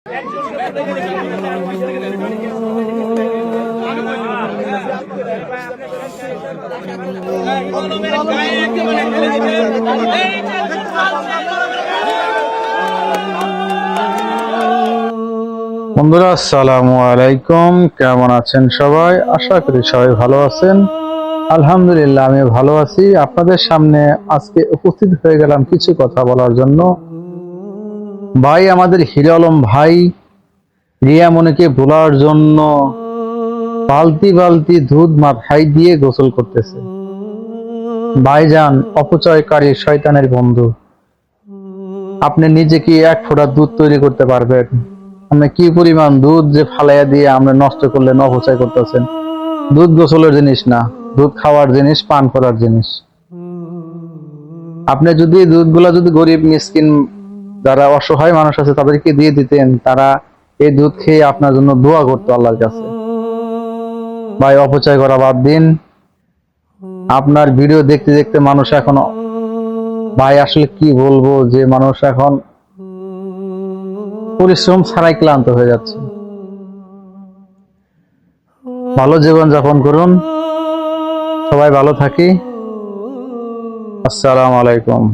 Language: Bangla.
বন্ধুরা, আসসালামু আলাইকুম। কেমন আছেন সবাই? আশা করি সবাই ভালো আছেন। আলহামদুলিল্লাহ, আমি ভালো আছি। আপনাদের সামনে আজকে উপস্থিত হয়ে গেলাম কিছু কথা বলার জন্য। ভাই, আমাদের হিরো আলম ভাই রিয়া মনিকে ভোলার জন্য বালতি বালতি দুধ মাথায় দিয়ে গোসল করতেছে। ভাইজান অপচয়কারী শয়তানের বন্ধু, আপনি নিজে কি এক ফোঁটা দুধ তৈরি করতে পারবেন? আপনি কি পরিমাণ দুধ যে ফালাইয়া দিয়ে আপনি নষ্ট করলেন, অপচয় করতেছেন। দুধ গোসলের জিনিস না, দুধ খাওয়ার জিনিস, পান করার জিনিস। আপনি যদি দুধগুলা যদি গরিব মিসকিন যারা অসহায় মানুষ আছে তাদেরকে দিয়ে দিতেন, তারা এই দুধ খেয়ে আপনার জন্য দোয়া করতো আল্লাহর কাছে। ভাই, অপচয় করা বাদ দিন। আপনার ভিডিও দেখতে দেখতে মানুষ এখন, ভাই আসলে কি বলবো, যে মানুষ এখন পরিশ্রম ছাড়াই ক্লান্ত হয়ে যাচ্ছে। ভালো জীবন যাপন করুন, সবাই ভালো থাকি। আসসালামু আলাইকুম।